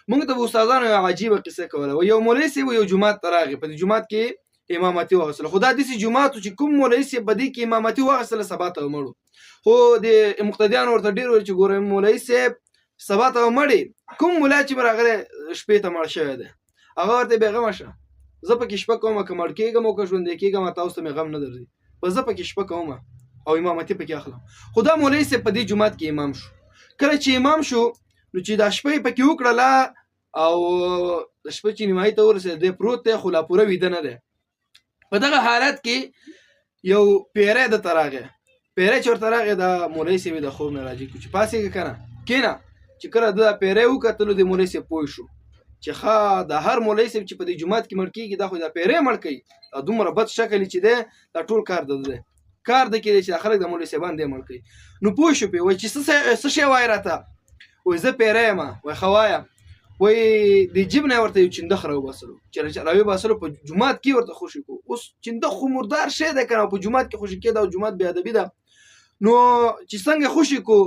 موږ ته استادانو یو عجیبه قصه کوله. یو مولوي صاحب یو جماعت ته راغی، په دې جماعت کې امامتي واغوستله. خو دا داسې جماعت چې کوم مولوي صاحب په دې کې امامتي واغوستله سبا ته مړو. خو د مقتدیانو ورته ډېر ویل چې ګوره مولوي صاحب سبا ته مړی، کوم مولا چې به راغلی شپې ته مړ شوی دی هغه ورته بېغمه شه، زه پکې شپه کوم که مړ کېږم او که ژوندی کېږم تاسو ته مې غم نه درځي، په زه پکې شپه کوم او امامتي پکې اخلم. خو دا مولوي صاحب په دې جومات کې امام شو. کله چې امام شو نو چې دا شپه یې پکې وکړله او د شپه چې نیمایي ته ورسېد دی پروت دی خو لا پوره ویده نه دی. په دغه حالت کې یو پیری دته راغی. پیری چې ورته راغی دا مولوي صاحب د خوب نه راجګ کړو چې پاسېږه که نه کېنه. چې کله دا پیری وکتلو د مولوي صاحب پوه شو چې ښه د هر مولوي صاحب چې په دې جومات کې مړ کېږي دا خو دا پیری مړ کوي، دا دومره بد شکل چې دی دا ټول کار د دی کار د کې دی چې دا خلک د مولوي صاحبان دی مړ کوي. نو پوه شو پې وایي چې څه شی وایي راته، وایي زه پیری یم، وایي ښه وایه، وایي د جیب نه ورته یو چندخ راوباسلو چې راوباسلو په جومات کې ورته خوشي کړو. اوس چندخ خو مردار شی دی که نه، په جومات کې خوشي کېده او جومات بې ادبي ده. نو چې څنګه خوشي کړو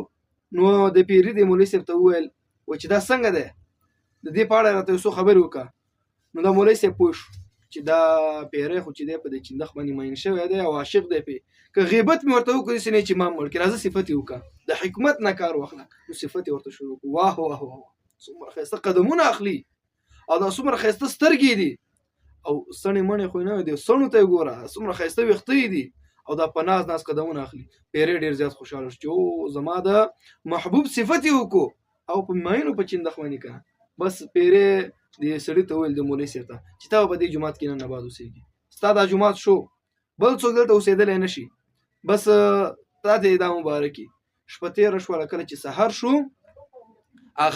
نو د پیري د مولوي صاحب ته وویل وایي چې دا څنګه دی، د دې په اړه راته یو څو خبرې وکړه. نو دا مولوي صاحب پوه شو چې دا پیری خو چې دی په دې چندخ باندې مین شوی دی او عاشق دی پې، که غیبت مې ورته وکړو داسې نه چې ما مړ کړي، راځه صفت یې وکړه، د حکمت نه کار واخله. نو صفت یې ورته شروع کړو. واه واه واه څومره ښایسته قدمونه اخلي او دا څومره ښایسته سترګې دي او سڼې مڼې خو یې نه وي، د سڼو ته یې ګوره څومره ښایسته ویښته دي او دا په ناز ناز قدمونه اخلي. پیری ډېر زیات خوشحاله شو چې او زما د محبوب صفت یې وکړو او په ماینو په چندخ باندې که بس. پیری د سړي ته وویل د مولوي صاحب ته چې تا په دې جومات کې نن نه بعد اوسېږي، ستا دا جومات شو بل څوک دلته اوسېدلی نه شي، بس تا ته دا مبارکي. شپه تېره شوله، کله چې سهار شو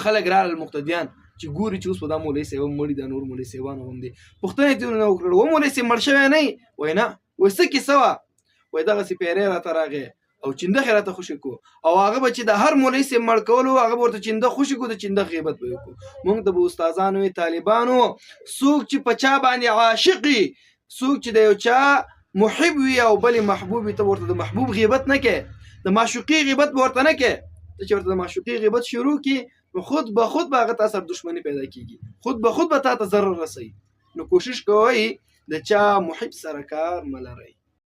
خلک راغلل مقتدیان چې ګوري چې اوس په دا مولوي صاحب هم مړي، دا نور مولوي صاحبان هم دي. پوښتنه یې ترېنه وکړله و مولوي صاحب مړ شوی نه یې؟ وایي نه. وایي څه کیسه وه؟ وایي دغسې پیری راته راغی او چندخ یې راته خوشي کړو او هغه به چې د هر مولوي صاحب مړ کولو هغه به ورته چندخ خوشي کړو، د چندخ غیبت به یې وکړو. مونږ ته به استادانو وي طالبانو څوک چې په چا باندې عاشق وي، څوک چې د یو چا محب وي او بلې محبوب وي، ته ورته د محبوب غیبت نه کې، د معشوقي غیبت به ورته نه کې. ته چې ورته د معشوقي غیبت شروع کړي نو خود به خود به هغه تا سره دښمني پیدا کېږي، خود به خود به تا ته ضرر رسوي. نو کوشش کوئ د چا محب سره کار مه لرئ.